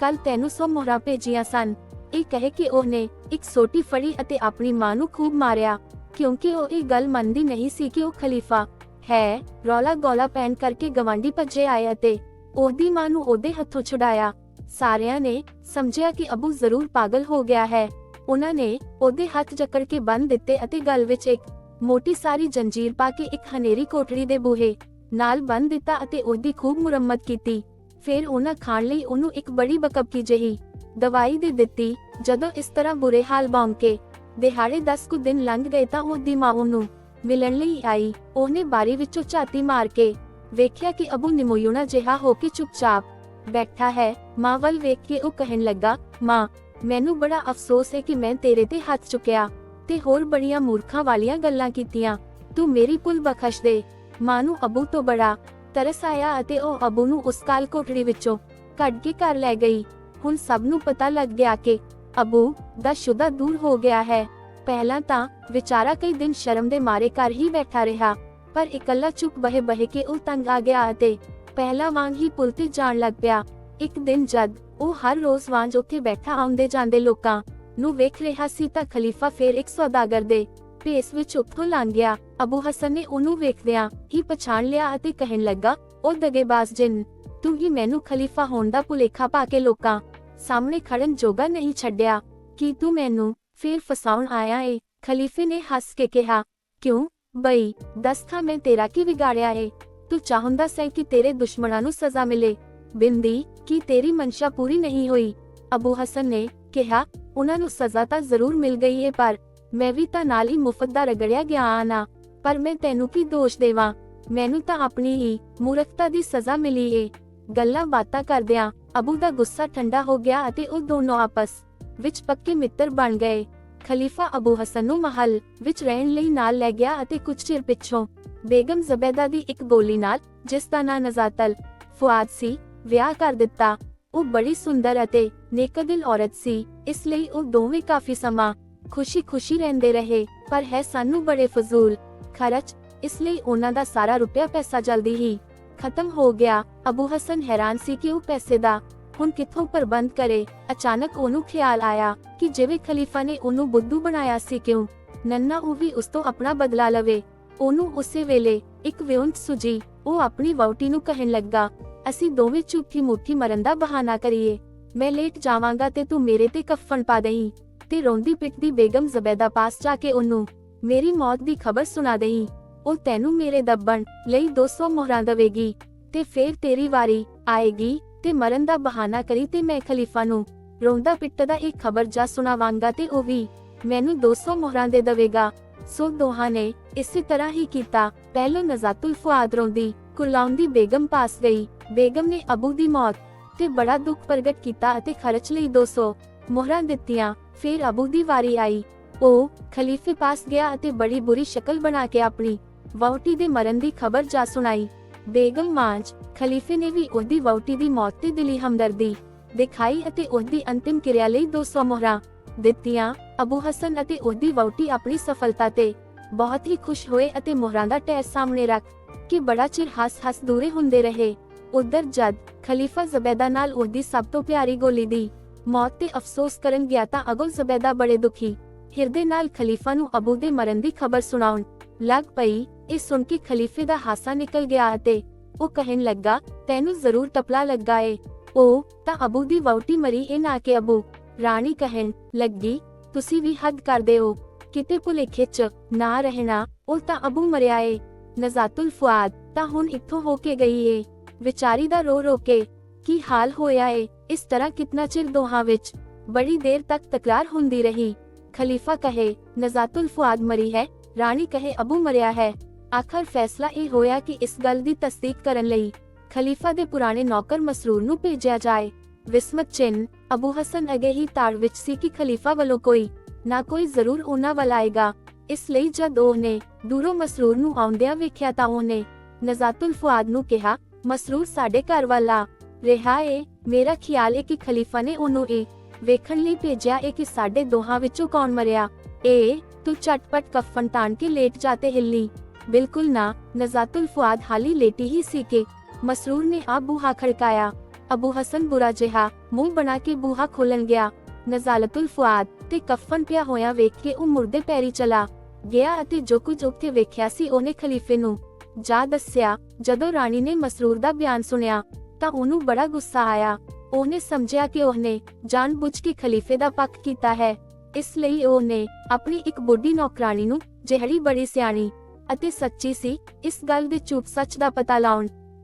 ਕੱਲ ਤੈਨੂੰ 100 ਮੋਹਰਾਂ ਭੇਜੀਆਂ ਸਨ। ਇਹ ਕਹਿ ਕੇ ਉਹਨੇ ਇੱਕ ਸੋਟੀ ਫੜੀ ਅਤੇ ਆਪਣੀ ਮਾਂ ਨੂੰ ਖੂਬ ਮਾਰਿਆ, ਕਿਉਂਕਿ ਉਹ ਇਹ ਗੱਲ ਮੰਨਦੀ ਨਹੀਂ ਸੀ ਕਿ ਉਹ ਖਲੀਫਾ ਹੈ। ਰੌਲਾ ਗੌਲਾ ਪੈਣ ਕਰਕੇ ਗਵਾਂਢੀ ਭੱਜੇ ਆਏ ਅਤੇ ਉਹਦੀ ਮਾਂ ਨੂੰ ਉਹਦੇ ਹੱਥੋਂ ਛੁਡਾਇਆ। ਸਾਰਿਆਂ ਨੇ ਸਮਝਿਆ ਕਿ ਅਬੂ ਜ਼ਰੂਰ ਪਾਗਲ ਹੋ ਗਿਆ ਹੈ। ਉਹਨਾਂ ਨੇ ਉਹਦੇ ਹੱਥ ਜਕੜ ਕੇ ਬੰਨ੍ਹ ਦਿੱਤੇ ਅਤੇ ਗਲ ਵਿੱਚ ਇੱਕ ਮੋਟੀ ਸਾਰੀ ਜੰਜੀਰ ਪਾ ਕੇ ਇੱਕ ਹਨੇਰੀ ਕੋਠੜੀ ਦੇ ਬੂਹੇ ਨਾਲ ਬੰਨ੍ਹ ਦਿੱਤਾ ਅਤੇ ਉਹਦੀ ਖੂਬ ਮੁਰੰਮਤ ਕੀਤੀ। ਫਿਰ ਉਹਨਾਂ ਖਾਣ ਲਈ ਉਹਨੂੰ ਇੱਕ ਬੜੀ ਬਕਬਕੀ ਜਿਹੀ ਦਵਾਈ ਦੇ ਦਿੱਤੀ। ਜਦੋਂ ਇਸ ਤਰ੍ਹਾਂ ਬੁਰੇ ਹਾਲ ਬੌਂਕ ਕੇ ਦਿਹਾੜੇ 10 ਕੁ ਦਿਨ ਲੰਘ ਗਏ ਤਾਂ ਉਹਦੀ ਮਾਂ ਉਹਨੂੰ ਮਿਲਣ ਲਈ ਆਈ। ਉਹਨੇ ਬਾਰੀ ਵਿੱਚੋਂ ਝਾਤੀ ਮਾਰ ਕੇ ਵੇਖਿਆ ਕਿ ਅਬੂ ਨਿਮੋਯੂਣਾ ਜਿਹਾ ਹੋ ਕੇ ਚੁੱਪਚਾਪ ਬੈਠਾ ਹੈ। ਮਾਂ ਵੱਲ ਵੇਖ ਕੇ ਉਹ ਕਹਿਣ ਲੱਗਾ, ਮਾਂ, ਮੈਨੂੰ ਬੜਾ ਅਫਸੋਸ ਹੈ ਕਿ ਮੈਂ ਤੇਰੇ ਤੇ ਹੱਥ ਚੁੱਕਿਆ ਤੇ ਹੋਰ ਬੜੀਆਂ ਮੂਰਖਾਂ ਵਾਲੀਆਂ ਗੱਲਾਂ ਕੀਤੀਆਂ। ਤੂੰ ਮੇਰੀ ਭੁੱਲ ਬਖਸ਼ ਦੇ। ਮਾਂ ਨੂੰ ਅਬੂ ਤੋਂ ਬੜਾ ਤਰਸ ਆਇਆ ਅਤੇ ਉਹ ਅਬੂ ਨੂੰ ਉਸ ਕਾਲ ਕੋਠੜੀ ਵਿੱਚੋਂ ਕੱਢ ਕੇ ਘਰ ਲੈ ਗਈ। ਹੁਣ ਸਭ ਨੂੰ ਪਤਾ ਲੱਗ ਗਿਆ ਕਿ ਅਬੂ ਦਾ ਸ਼ੁਦਾ ਦੂਰ ਹੋ ਗਿਆ ਹੈ। ਪਹਿਲਾਂ ਤਾਂ ਵਿਚਾਰਾ ਕਈ ਦਿਨ ਸ਼ਰਮ ਦੇ ਮਾਰੇ ਘਰ ਹੀ ਬੈਠਾ ਰਿਹਾ, ਪਰ ਇਕੱਲਾ ਚੁੱਪ ਬਹਿ ਕੇ ਉਹ ਤੰਗ ਆ ਗਿਆ ਅਤੇ ਪਹਿਲਾਂ ਵਾਂਗ ਹੀ ਪੁੱਲ ਤੇ ਜਾਣ ਲੱਗ ਪਿਆ। ਇੱਕ ਦਿਨ ਜਦ ਉਹ ਹਰ ਰੋਜ਼ ਵਾਂਝ ਉੱਥੇ ਬੈਠਾ ਆਉਂਦੇ ਜਾਂਦੇ ਲੋਕਾਂ ਨੂੰ ਵੇਖ ਰਿਹਾ ਸੀ ਤਾਂ ਖਲੀਫਾ ਫਿਰ ਇੱਕ ਸੌਦਾਗਰ ਦੇ ਭੇਸ ਵਿੱਚ ਉੱਥੋਂ ਲੰਘ ਗਿਆ। ਅਬੂ ਹਸਨ ਨੇ ਉਹਨੂੰ ਵੇਖਦਿਆਂ ਹੀ ਪਛਾਣ ਲਿਆ ਅਤੇ ਕਹਿਣ ਲੱਗਾ, ਉਹ ਦਗੇਬਾਜ਼ ਜਿੰਨ, ਤੂੰ ਹੀ ਮੈਨੂੰ ਖਲੀਫਾ ਹੋਣ ਦਾ ਭੁਲੇਖਾ ਪਾ ਕੇ ਲੋਕਾਂ ਸਾਹਮਣੇ ਖੜਨ ਜੋਗਾ ਨਹੀਂ ਛੱਡਿਆ। ਕੀ ਤੂੰ ਮੈਨੂੰ ਫਿਰ ਫਸਾਉਣ ਆਇਆ ਏ? ਖਲੀਫੇ ਨੇ ਹੱਸ ਕੇ ਕਿਹਾ, ਕਿਉਂ ਬਈ ਦੱਸ ਥਾਂ ਮੈਂ ਤੇਰਾ ਕੀ ਵਿਗਾੜਿਆ ਏ? ਤੂੰ ਚਾਹੁੰਦਾ ਸੈਂ ਕਿ ਤੇਰੇ ਦੁਸ਼ਮਣਾਂ ਨੂੰ ਸਜ਼ਾ ਮਿਲੇ। ਬਿੰਦੀ, ਕੀ ਤੇਰੀ ਮਨਸ਼ਾ ਪੂਰੀ ਨਹੀਂ ਹੋਈ? ਅਬੂ ਹਸਨ ਨੇ ਕਿਹਾ, ਉਹਨਾਂ ਨੂੰ ਸਜ਼ਾ ਤਾਂ ਜ਼ਰੂਰ ਮਿਲ ਗਈ ਏ, ਪਰ ਮੈਂ ਵੀ ਤਾਂ ਨਾਲ ਹੀ ਮੁਫਤ ਦਾ ਰਗੜਿਆ ਗਿਆ ਆਣਾ। ਪਰ ਮੈਂ ਤੈਨੂੰ ਕੀ ਦੋਸ਼ ਦੇਵਾਂ? ਮੈਨੂੰ ਤਾਂ ਆਪਣੀ ਹੀ ਮੂਰਖਤਾ ਦੀ ਸਜ਼ਾ ਮਿਲੀ ਏ। ਗੱਲਾਂ ਬਾਤਾਂ ਕਰਦਿਆਂ ਅਬੂ ਦਾ ਗੁੱਸਾ ਠੰਡਾ ਹੋ ਗਿਆ ਅਤੇ ਉਹ ਦੋਨੋਂ ਆਪਸ ਵਿੱਚ ਪੱਕੇ ਮਿੱਤਰ ਬਣ ਗਏ। ਖਲੀਫਾ ਅਬੂ ਹਸਨ ਨੂੰ ਮਹੱਲ ਵਿੱਚ ਰਹਿਣ ਲਈ ਨਾਲ ਲੈ ਗਿਆ ਅਤੇ ਕੁਝ ਚਿਰ ਪਿੱਛੋਂ ਬੇਗਮ ਜ਼ਬੈਦਾ ਦੀ ਇੱਕ ਗੋਲੀ ਨਾਲ, ਜਿਸ ਦਾ ਨਾਂ ਨਜ਼ਾਤੁਲ ਫੁਆਦ ਸੀ, ਵਿਆਹ ਕਰ ਦਿੱਤਾ। ਉਹ ਬੜੀ ਸੁੰਦਰ ਅਤੇ ਨੇਕਦਿਲ ਔਰਤ ਸੀ, ਇਸ ਲਈ ਉਹ ਦੋਵੇਂ ਕਾਫੀ ਸਮਾਂ ਖੁਸ਼ੀ-ਖੁਸ਼ੀ ਰਹਿੰਦੇ ਰਹੇ। ਪਰ ਹੈ ਸਾਨੂੰ ਬੜੇ ਫਜ਼ੂਲ ਖਰਚ, ਇਸ ਲਈ ਉਹਨਾਂ ਦਾ ਸਾਰਾ ਰੁਪਇਆ ਪੈਸਾ ਜਲਦੀ ਹੀ ਖਤਮ ਹੋ ਗਿਆ। ਅਬੂ ਹਸਨ ਹੈਰਾਨ ਸੀ ਕਿ ਉਹ ਪੈਸੇ ਦਾ ਹੁਣ ਕਿੱਥੋਂ ਪ੍ਰਬੰਧ ਕਰੇ। ਅਚਾਨਕ ਉਹਨੂੰ ਖਿਆਲ ਆਇਆ ਕਿ ਜਿਵੇਂ ਖਲੀਫਾ ਨੇ ਉਹਨੂੰ ਬੁੱਧੂ ਬਣਾਇਆ ਸੀ, ਕਿਉਂ ਨੰਨਾ ਉਹ ਵੀ ਉਸ ਤੋਂ ਆਪਣਾ ਬਦਲਾ ਲਵੇ। ਉਹਨੂੰ ਉਸੇ ਵੇਲੇ ਇੱਕ ਵਿਉਂਤ ਸੁਝੀ। ਉਹ ਆਪਣੀ ਵਹੁਟੀ ਨੂੰ ਕਹਿਣ ਲੱਗਾ, ਅਸੀਂ ਦੋਵੇਂ ਝੂਠੀ ਮੂਠੀ ਮਰਨ ਦਾ ਬਹਾਨਾ ਕਰੀਏ। ਮੈਂ ਲੇਟ ਜਾਵਾਂਗਾ ਤੇ ਤੂੰ ਮੇਰੇ ਤੇ ਕਫਨ ਪਾ ਦਹੀਂ ਤੇ ਰੋਂਦੀ ਪਿੱਟਦੀ ਬੇਗਮ ਜ਼ਬੈਦਾ ਪਾਸ ਜਾ ਕੇ ਉਹਨੂੰ ਮੇਰੀ ਮੌਤ ਦੀ ਖਬਰ ਸੁਣਾ ਦਹੀਂ। ਉਹ ਤੈਨੂੰ ਮੇਰੇ ਦੱਬਣ ਲਈ 200 ਮੁਹਰਾਂ ਦੇਵੇਗੀ ਤੇ ਫੇਰ ਤੇਰੀ ਵਾਰੀ ਆਏਗੀ ਤੇ ਮਰਨ ਦਾ ਬਹਾਨਾ ਕਰੀ ਤੇ ਮੈਂ ਖਲੀਫਾ ਨੂੰ ਰੋਂਦਾ ਪਿੱਟਦਾ ਇਹ ਖਬਰ ਜਾ ਸੁਣਾਵਾਂਗਾ ਤੇ ਉਹ ਵੀ ਮੈਨੂੰ 200 ਮੁਹਰਾਂ ਦੇ ਦੇਵੇਗਾ। ਸੋ ਦੋਹਾਂ ਨੇ ਇਸੇ ਤਰ੍ਹਾਂ ਹੀ ਕੀਤਾ। ਪਹਿਲੋਂ ਨਜ਼ਾਤੁਲ ਫੁਆਦ ਰੋਂਦੀ ਕੁਰਲਾਉਂਦੀ ਬੇਗਮ ਪਾਸ ਗਈ। ਬੇਗਮ ਨੇ ਅਬੂ ਦੀ ਮੌਤ ਤੇ ਬੜਾ ਦੁੱਖ ਪ੍ਰਗਟ ਕੀਤਾ ਅਤੇ ਖਰਚ ਲਈ 200 ਮੁਹਰਾਂ ਦਿੱਤੀਆਂ। ਫਿਰ ਅਬੂ ਦੀ ਵਾਰੀ ਆਈ। ਉਹ ਖਲੀਫੇ ਪਾਸ ਗਿਆ ਅਤੇ ਬੜੀ ਬੁਰੀ ਸ਼ਕਲ ਬਣਾ ਕੇ ਆਪਣੀ ਵਹੁਟੀ ਦੇ ਮਰਨ ਦੀ ਖਬਰ ਜਾ ਸੁਣਾਈ। ਬੇਗਮ ਮਾਂਜ ਖਲੀਫੇ ਨੇ ਵੀ ਉਹਦੀ ਵਹੁਟੀ ਦੀ ਮੌਤ ਤੇ ਦਿਲੀ ਹਮਦਰਦੀ ਦਿਖਾਈ ਅਤੇ ਉਹਦੀ ਅੰਤਿਮ ਕਿਰਿਆ ਲਈ 200 ਮੁਹਰਾਂ ਦਿੱਤੀਆਂ। ਅਬੂ ਹਸਨ ਅਤੇ ਉਹਦੀ ਵਹੁਟੀ ਆਪਣੀ ਸਫਲਤਾ ਤੇ ਬਹੁਤ ਹੀ ਖੁਸ਼ ਹੋਏ ਅਤੇ ਮੁਹਰਾਂ ਦਾ ਢੇਰ ਸਾਹਮਣੇ ਰੱਖ ਕੇ ਬੜਾ ਚਿਰ ਹੱਸ-ਹੱਸ ਦੂਰੇ ਹੁੰਦੇ ਰਹੇ। ਉਧਰ ਜਦ ਖਲੀਫਾ ਜ਼ਬੈਦਾ ਨਾਲ ਉਹਦੀ ਸਭ ਤੋਂ ਪਿਆਰੀ ਗੋਲੀ ਦੀ ਮੌਤ ਤੇ ਅਫਸੋਸ ਕਰਨ ਗਿਆ ਤਾਂ ਅਗੋ ਜ਼ਬੈਦਾ ਬੜੇ ਦੁਖੀ ਹਿਰਦੇ ਨਾਲ ਖਲੀਫਾ ਨੂੰ ਅਬੂ ਦੇ ਮਰਨ ਦੀ ਖਬਰ ਸੁਣਾਉਣ ਲੱਗ ਪਈ। ਇਹ ਸੁਣ ਕੇ ਖਲੀਫੇ ਦਾ ਹਾਸਾ ਨਿਕਲ ਗਿਆ ਅਤੇ ਉਹ ਕਹਿਣ ਲੱਗਾ, ਤੈਨੂੰ ਜ਼ਰੂਰ ਟਪਲਾ ਲੱਗਾ ਏ। ਉਹ ਤਾਂ ਅਬੂ ਦੀ ਵਹੁਟੀ ਮਰੀ ਏ ਨਾ ਕਿ ਅਬੂ। ਰਾਣੀ ਕਹਿਣ ਲੱਗੀ, ਤੁਸੀਂ ਵੀ ਹੱਦ ਕਰਦੇ ਹੋ, ਕਿਤੇ ਭੁਲੇਖੇ ਚ ਨਾ ਰਹਿਣਾ। ਉਹ ਤਾਂ ਅਬੂ ਮਰਿਆ ਏ। ਨਜ਼ਾਤੁਲ ਫੁਆਦ ਤਾਂ ਹੁਣ ਇੱਥੋਂ ਹੋ ਕੇ ਗਈ ਏ। ਵਿਚਾਰੀ ਦਾ ਰੋ ਰੋ ਕੇ ਕੀ ਹਾਲ ਹੋਇਆ ਏ। ਇਸ ਤਰ੍ਹਾਂ ਕਿਤਨਾ ਚਿਰ ਦੋਹਾਂ ਵਿੱਚ ਬੜੀ ਦੇਰ ਤੱਕ ਤਕਰਾਰ ਹੁੰਦੀ ਰਹੀ। ਖਲੀਫਾ ਕਹੇ ਨਜ਼ਾਤੁਲ ਫੁਆਦ ਮਰੀ ਹੈ, ਰਾਣੀ ਕਹੇ ਅਬੂ ਮਰਿਆ ਹੈ। ਆਖਰ ਫੈਸਲਾ ਇਹ ਹੋਇਆ ਕਿ ਇਸ ਗੱਲ ਦੀ ਤਸਦੀਕ ਕਰਨ ਲਈ ਖਲੀਫਾ ਦੇ ਪੁਰਾਣੇ ਨੌਕਰ ਮਸਰੂਰ ਨੂੰ ਭੇਜਿਆ ਜਾਏ। ਵਿਸਮਤ ਚਿੰਨ ਅਬੂ ਹਸਨ ਅਗੇ ਹੀ ਤਾੜ ਵਿੱਚ ਸੀ ਕਿ ਖਲੀਫਾ ਵੱਲੋਂ ਕੋਈ ਨਾ ਕੋਈ ਜ਼ਰੂਰ ਉਹਨਾਂ ਵੱਲ ਆਏਗਾ। ਇਸ ਲਈ ਜਦ ਉਹਨੇ ਦੂਰੋਂ ਮਸਰੂਰ ਨੂੰ ਆਉਂਦਿਆਂ ਵੇਖਿਆ ਤਾਂ ਉਹਨੇ ਨਜ਼ਾਤੁਲ ਫੁਆਦ ਨੂੰ ਕਿਹਾ, ਮਸਰੂਰ ਸਾਡੇ ਘਰ ਵੱਲ ਆ ਰਿਹਾ ਏ। ਮੇਰਾ ਖਿਆਲ ਏ ਕਿ ਖਲੀਫਾ ਨੇ ਉਹਨੂੰ ਇਹ ਵੇਖਣ ਲਈ ਭੇਜਿਆ ਏ ਕਿ ਸਾਡੇ ਦੋਹਾਂ ਵਿੱਚੋਂ ਕੌਣ ਮਰਿਆ ਏ। ਤੂੰ ਝਟਪਟ ਕਫਨ ਤਾਣ ਕੇ ਲੇਟ ਜਾ ਤੇ ਹਿੱਲੀ। ਬਿਲਕੁਲ ਨਾ। ਨਜ਼ਾਤੁਲ ਫੁਆਦ ਹਾਲੀ ਲੇਟੀ ਹੀ ਸੀ ਕਿ ਮਸਰੂਰ ਨੇ ਆ ਬੂਹਾ ਖੜਕਾਇਆ। ਅਬੂ ਹਸਨ ਬੁਰਾ ਜਿਹਾ ਮੂੰਹ ਬਣਾ ਕੇ ਬੂਹਾ ਖੋਲਣ ਗਿਆ। ਨਜ਼ਾਲਤੁਲ ਫੁਆਦ ਤੇ ਕਫਨ ਪਿਆ ਹੋਇਆ ਵੇਖ ਕੇ ਉਹ ਮੁਰਦੇ ਪੈਰੀ ਚਲਾ ਗਿਆ ਅਤੇ ਜੋ ਕੁਝ ਉੱਥੇ ਵੇਖਿਆ ਸੀ ਉਹਨੇ ਖਲੀਫੇ ਨੂੰ ਜਾ ਦੱਸਿਆ। ਜਦੋਂ ਰਾਣੀ ਨੇ ਮਸਰੂਰ ਦਾ ਬਿਆਨ ਸੁਣਿਆ ਤਾਂ ਉਹਨੂੰ ਬੜਾ ਗੁੱਸਾ ਆਇਆ। ਉਹਨੇ ਸਮਝਿਆ ਕਿ ਉਹਨੇ ਜਾਣਬੁੱਝ ਕੇ ਖਲੀਫੇ ਦਾ ਪੱਖ ਕੀਤਾ ਹੈ। ਇਸ ਲਈ ਉਹਨੇ ਆਪਣੀ ਇੱਕ ਬੁੱਢੀ ਨੌਕਰਾਣੀ ਨੂੰ, ਜਿਹੜੀ ਬੜੀ ਸਿਆਣੀ ਅਤੇ ਸੱਚੀ ਸੀ, ਇਸ ਗੱਲ ਦੇ ਝੂਠ ਸੱਚ ਦਾ ਪਤਾ ਲਾਉਣ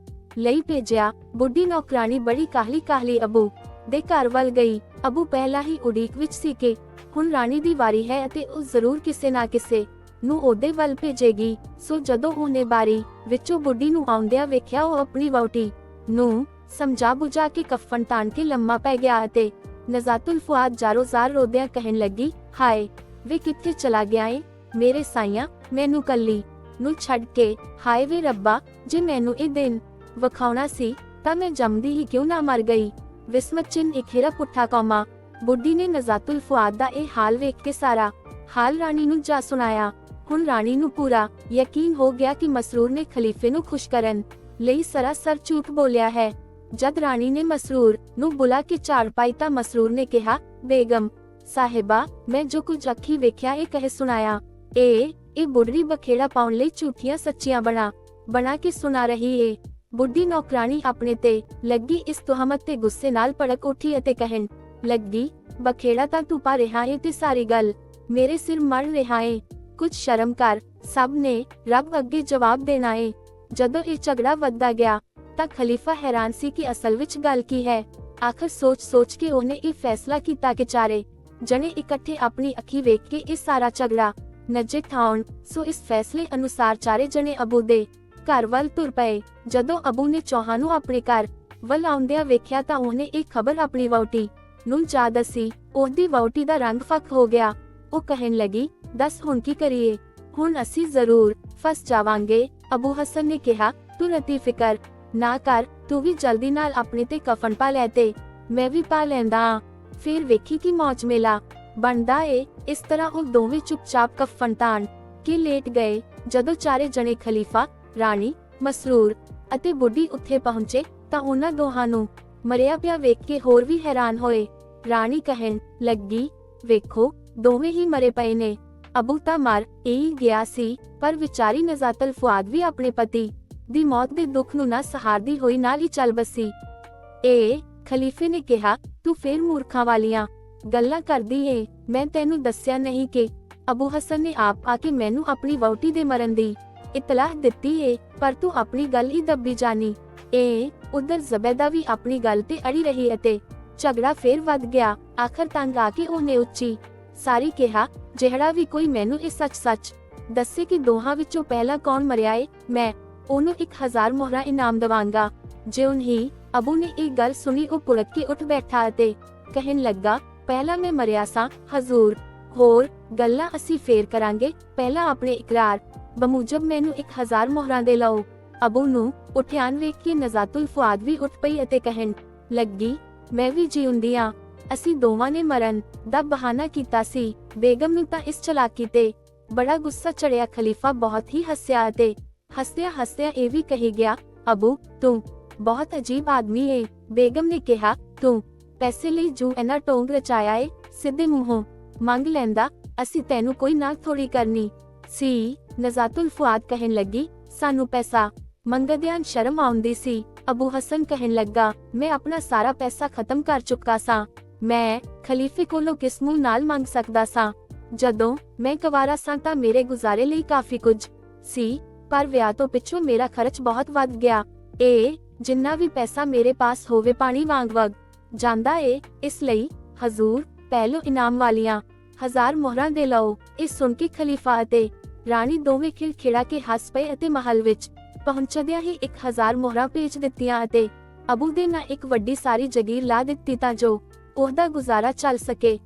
ਲਈ ਭੇਜਿਆ। ਬੁੱਢੀ ਨੌਕਰਾਣੀ ਬੜੀ ਕਾਹਲੀ ਅਬੂ ਦੇ ਘਰ ਵੱਲ ਗਈ। ਅਬੂ ਪਹਿਲਾਂ ਹੀ ਉਡੀਕ ਵਿੱਚ ਸੀ ਕਿ ਹੁਣ ਰਾਣੀ ਦੀ ਵਾਰੀ ਹੈ ਅਤੇ ਉਹ ਜ਼ਰੂਰ ਕਿਸੇ ਨਾ ਕਿਸੇ ਨੂੰ ਉਹਦੇ ਵੱਲ ਭੇਜੇਗੀ। ਸੋ ਜਦੋਂ ਉਹਨੇ ਬਾਰੀ ਵਿੱਚੋਂ ਬੁੱਢੀ ਨੂੰ ਆਉਂਦਿਆਂ ਵੇਖਿਆ, ਉਹ ਆਪਣੀ ਵਹੁਟੀ ਨੂੰ ਸਮਝਾ ਬੁਝਾ ਕੇ ਕਫਨ ਤਾਣ ਕੇ ਲੰਮਾ ਪੈ ਗਿਆ ਅਤੇ ਨਜ਼ਾਤੁਲ ਫੁਆਦ ਜਾਰੋ-ਜ਼ਾਰ ਰੋਦਿਆਂ ਕਹਿਣ ਲੱਗੀ, ਹਾਏ ਵੇ ਕਿੱਥੇ ਚਲਾ ਗਿਆ ਏ ਮੇਰੇ ਸਾਈਆਂ, ਮੈਨੂੰ ਕੱਲੀ ਨੂੰ ਛੱਡ ਕੇ। ਹਾਏ ਵੇ ਰੱਬਾ, ਜੇ ਮੈਨੂੰ ਇਹ ਦਿਨ ਵਿਖਾਉਣਾ ਸੀ ਤਾਂ ਮੈਂ ਜੰਮਦੀ ਹੀ ਕਿਉਂ ਨਾ ਮਰ ਗਈ। ਵਿਸਮਤ ਚਿੰਨ ਇੱਕ ਹੀਰਾ ਪੁੱਠਾ ਕੌਮਾ। ਬੁੱਢੀ ਨੇ ਨਜ਼ਾਤੁਲ ਫੁਆਦ ਦਾ ਇਹ ਹਾਲ ਵੇਖ ਕੇ ਸਾਰਾ ਹਾਲ ਰਾਣੀ ਨੂੰ ਜਾ ਸੁਣਾਇਆ। ਹੁਣ ਰਾਣੀ ਨੂੰ ਪੂਰਾ ਯਕੀਨ ਹੋ ਗਿਆ ਕਿ ਮਸਰੂਰ ਨੇ ਖਲੀਫੇ ਨੂੰ ਖੁਸ਼ ਕਰਨ ਲਈ ਸਰਾਸਰ ਝੂਠ ਬੋਲਿਆ ਹੈ। ਜਦ ਰਾਣੀ ਨੇ ਮਸਰੂਰ ਨੂੰ ਬੁਲਾ ਕੇ ਝਾੜ ਪਾਈ ਤਾਂ ਮਸਰੂਰ ਨੇ ਕਿਹਾ, ਬੇਗਮ ਸਾਹਿਬਾ, ਮੈਂ ਜੋ ਕੁਝ ਅੱਖੀ ਵੇਖਿਆ ਇਹ ਕਹਿ ਸੁਣਾਇਆ। ਇਹ ਬੁੱਢੀ ਬਖੇੜਾ ਪਾਉਣ ਲਈ ਝੂਠੀਆਂ ਸੱਚੀਆਂ ਬਣਾ ਕੇ ਸੁਣਾ ਰਹੀ ਏ। ਬੁੱਢੀ ਨੌਕਰਾਣੀ ਆਪਣੇ ਤੇ ਲੱਗੀ ਇਸ ਤੁਹਮਤ ਤੇ ਗੁੱਸੇ ਨਾਲ ਭੜਕ ਉੱਠੀ ਅਤੇ ਕਹਿਣ ਲੱਗੀ, ਬਖੇੜਾ ਤਾਂ ਤੂੰ ਪਾ ਰਿਹਾ ਏ ਤੇ ਸਾਰੀ ਗੱਲ ਮੇਰੇ ਸਿਰ ਮੜ ਰਿਹਾ ਏ। ਕੁਝ ਸ਼ਰਮ ਕਰ, ਸਭ ਨੇ ਰੱਬ ਅੱਗੇ ਜਵਾਬ ਦੇਣਾ ਏ। ਜਦੋਂ ਇਹ ਝਗੜਾ ਵੱਧਦਾ ਗਿਆ ਤਾਂ ਖਲੀਫਾ ਹੈਰਾਨ ਸੀ ਕਿ ਅਸਲ ਵਿੱਚ ਗੱਲ ਕੀ ਹੈ। ਆਖਰ ਸੋਚ ਕੇ ਉਹਨੇ ਇਹ ਫੈਸਲਾ ਕੀਤਾ ਕਿ ਚਾਰੇ ਜਣੇ ਇਕੱਠੇ ਆਪਣੀ ਅੱਖੀ ਵੇਖ ਕੇ ਇਹ ਸਾਰਾ ਝਗੜਾ ਨਜਿਠਾਉਣ। ਸੋ ਇਸ ਫੈਸਲੇ ਅਨੁਸਾਰ ਚਾਰੇ ਜਣੇ ਅਬੂ ਦੇ ਘਰ ਵੱਲ ਤੁਰ ਪਏ। ਜਦੋਂ ਅਬੂ ਨੇ ਚੌਹਾਂ ਨੂੰ ਆਪਣੇ ਘਰ ਵੱਲ ਆਉਂਦਿਆਂ ਵੇਖਿਆ ਤਾਂ ਉਹਨੇ ਇਹ ਖਬਰ ਆਪਣੀ ਵਹੁਟੀ ਨੂੰ ਜਾ ਦੱਸੀ। ਉਹਦੀ ਵਹੁਟੀ ਦਾ ਰੰਗ ਫੱਕ ਹੋ ਗਿਆ। ਉਹ ਕਹਿਣ ਲੱਗੀ, ਦੱਸ ਹੁਣ ਕੀ ਕਰੀਏ, ਹੁਣ ਅਸੀਂ ਜ਼ਰੂਰ ਫਸ ਜਾਵਾਂਗੇ। ਅਬੂ ਹਸਨ ਨੇ ਕਿਹਾ, ਤੂੰ ਰਤੀ ਫਿਕਰ ਨਾ ਕਰ, ਤੂੰ ਵੀ ਜਲਦੀ ਨਾਲ ਆਪਣੇ ਤੇ ਕਫਨ ਪਾ ਲੈ ਤੇ ਮੈਂ ਵੀ ਪਾ ਲੈਂਦਾ ਆਂ, ਫਿਰ ਵੇਖੀ ਕੀ ਮੌਜ ਮੇਲਾ ਬਣਦਾ ਏ। ਇਸ ਤਰ੍ਹਾਂ ਉਹ ਦੋਵੇਂ ਚੁੱਪਚਾਪ ਕਫਨ ਤਾਣ ਕੇ ਲੇਟ ਗਏ। ਜਦੋਂ ਚਾਰੇ ਜਣੇ ਖਲੀਫਾ, ਰਾਣੀ, ਮਸਰੂਰ ਅਤੇ ਬੁੱਢੀ ਉੱਥੇ ਪਹੁੰਚੇ ਤਾਂ ਉਹਨਾਂ ਦੋਹਾਂ ਨੂੰ ਮਰਿਆ ਪਿਆ ਵੇਖ ਕੇ ਹੋਰ ਵੀ ਹੈਰਾਨ ਹੋਏ। ਰਾਣੀ ਕਹਿਣ ਲੱਗੀ, ਵੇਖੋ ਦੋਵੇਂ ਹੀ ਮਰੇ ਪਏ ਨੇ। ਅਬੂ ਤਾਂ ਮਰ ਹੀ ਗਿਆ ਸੀ, ਪਰ ਵਿਚਾਰੀ ਨਜ਼ਾਤਲ ਫੁਆਦ ਵੀ ਆਪਣੇ ਪਤੀ ਦੀ ਮੌਤ ਦੇ ਦੁੱਖ ਨੂੰ ਨਾ ਸਹਾਰਦੀ ਹੋਈ ਨਾਲ ਹੀ ਚੱਲ ਬਸੀ। ਖਲੀਫੇ ਨੇ ਕਿਹਾ, ਤੂੰ ਫੇਰ ਮੂਰਖਾਂ ਵਾਲੀਆਂ ਗੱਲਾਂ ਕਰਦੀ ਏ, ਮੈਂ ਤੈਨੂੰ ਦੱਸਿਆ ਨਹੀਂ ਕਿ ਅਬੂ ਹਸਨ ਨੇ ਆਪ ਆ ਕੇ ਮੈਨੂੰ ਆਪਣੀ ਵਹੁਟੀ ਦੇ ਮਰਨ ਦੀ ਇਤਲਾਹ ਦਿੱਤੀ ਏ, ਪਰ ਤੂੰ ਆਪਣੀ ਗੱਲ ਹੀ ਦੱਬੀ ਜਾਨੀ ਏ। ਉਧਰ ਜ਼ਬੈਦਾ ਵੀ ਆਪਣੀ ਗੱਲ ਤੇ ਅੜੀ ਰਹੀ ਅਤੇ ਝਗੜਾ ਫੇਰ ਵੱਧ ਗਿਆ। ਆਖਰ ਤੰਗ ਆ ਕੇ ਉਹਨੇ ਉੱਚੀ ਸਾਰੀ ਕਿਹਾ, ਜਿਹੜਾ ਵੀ ਕੋਈ ਮੈਨੂੰ ਇਹ ਸੱਚ ਦੱਸੇ ਕਿ ਦੋਹਾਂ ਵਿੱਚੋਂ ਪਹਿਲਾਂ ਕੌਣ ਮਰਿਆ ਏ, ਮੈਂ ਉਹਨੂੰ 1000 ਮੋਹਰਾਂ ਇਨਾਮ ਦਵਾਂਗਾ। ਜਿਉਂ ਹੀ ਅਬੂ ਨੇ ਇਹ ਗੱਲ ਸੁਣੀ ਉਹ ਪੁਲਕ ਕੇ ਉੱਠ ਬੈਠਾ ਅਤੇ ਕਹਿਣ ਲੱਗਾ, ਪਹਿਲਾਂ ਮੈਂ ਮਰਿਆ ਸਾਂ ਹਜ਼ੂਰ, ਹੋਰ ਗੱਲਾਂ ਅਸੀਂ ਫੇਰ ਕਰਾਂਗੇ, ਪਹਿਲਾਂ ਆਪਣੇ ਇਕਰਾਰ ਬਮੂਜਬ ਮੈਨੂੰ 1000 ਮੋਹਰਾਂ ਦੇ ਲਓ। ਅਬੂ ਨੂੰ ਉੱਠਿਆਂ ਵੇਖ ਕੇ ਨਜ਼ਾਤੁਲ ਫੁਆਦ ਵੀ ਉੱਠ ਪਈ ਅਤੇ ਕਹਿਣ ਲੱਗੀ, ਮੈਂ ਵੀ ਜਿਉਂਦੀ ਆਂ, ਅਸੀਂ ਦੋਵਾਂ ਨੇ ਮਰਨ ਦਾ ਬਹਾਨਾ ਕੀਤਾ ਸੀ। ਬੇਗਮ ਨੂੰ ਤਾਂ ਇਸ ਚਲਾਕੀ ਤੇ ਬੜਾ ਗੁੱਸਾ ਚੜਿਆ। ਖਲੀਫਾ ਬਹੁਤ ਹੀ ਹੱਸਿਆ ਅਤੇ ਹੱਸਦਿਆਂ ਇਹ ਵੀ ਕਹੀ ਗਿਆ, ਅਬੂ ਤੂੰ ਬਹੁਤ ਅਜੀਬ ਆਦਮੀ ਏ। ਬੇਗਮ ਨੇ ਕਿਹਾ, ਤੂੰ ਪੈਸੇ ਲਈ ਜੂ ਇਹਨਾਂ ਟੋਂਗ ਰਚਾਇਆ ਏ, ਸਿੱਧੇ ਮੂੰਹੋਂ ਮੰਗ ਲੈਂਦਾ, ਅਸੀਂ ਤੈਨੂੰ ਕੋਈ ਨਾ ਥੋੜੀ ਕਰਨੀ ਸੀ। ਨਜ਼ਾਤੁਲ ਫੁਆਦ ਕਹਿਣ ਲੱਗੀ, ਸਾਨੂੰ ਪੈਸਾ ਮੰਗਦਿਆਂ ਸ਼ਰਮ ਆਉਂਦੀ ਸੀ। ਅਬੂ ਹਸਨ ਕਹਿਣ ਲੱਗਾ, ਮੈਂ ਆਪਣਾ ਸਾਰਾ ਪੈਸਾ ਖਤਮ ਕਰ ਚੁੱਕਾ ਸਾਂ, ਮੈਂ ਖਲੀਫੇ ਕੋਲੋਂ ਕਿਸ ਮੂੰਹ ਨਾਲ ਮੰਗ ਸਕਦਾ ਸਾਂ। ਜਦੋਂ ਮੈਂ ਕੁਵਾਰਾ ਸਾਂ ਤਾਂ ਮੇਰੇ ਗੁਜ਼ਾਰੇ ਲਈ ਕਾਫੀ ਕੁਝ ਸੀ, ਪਰ ਵਿਆਹ ਤੋਂ ਪਿੱਛੋਂ ਮੇਰਾ ਖਰਚ ਬਹੁਤ ਵੱਧ ਗਿਆ। ਜਿੰਨਾ ਵੀ ਪੈਸਾ ਮੇਰੇ ਪਾਸ ਹੋਵੇ ਪਾਣੀ ਵਾਂਗ ਵਗ ਜਾਂਦਾ ਏ, ਇਸ ਲਈ ਹਜ਼ੂਰ ਪਹਿਲੋ ਇਨਾਮ ਵਾਲੀਆਂ 1000 ਮੋਹਰਾਂ ਦੇ ਲਓ। ਇਹ ਸੁਣ ਕੇ ਖਲੀਫਾ ਅਤੇ ਰਾਣੀ ਦੋਵੇਂ ਖਿੜਖਿੜਾ ਕੇ ਹੱਸ ਪਏ ਅਤੇ ਮਹਲ ਵਿੱਚ ਪਹੁੰਚਦਿਆਂ ਹੀ 1000 ਮੋਹਰਾਂ ਭੇਜ ਦਿੱਤੀਆਂ ਅਤੇ ਅਬੂ ਦੇ ਨਾਂ ਇੱਕ ਵੱਡੀ ਸਾਰੀ ਜਗੀਰ ਲਾ ਦਿੱਤੀ ਤਾਂ ਜੋ ਉਹਦਾ ਗੁਜ਼ਾਰਾ ਚੱਲ ਸਕੇ।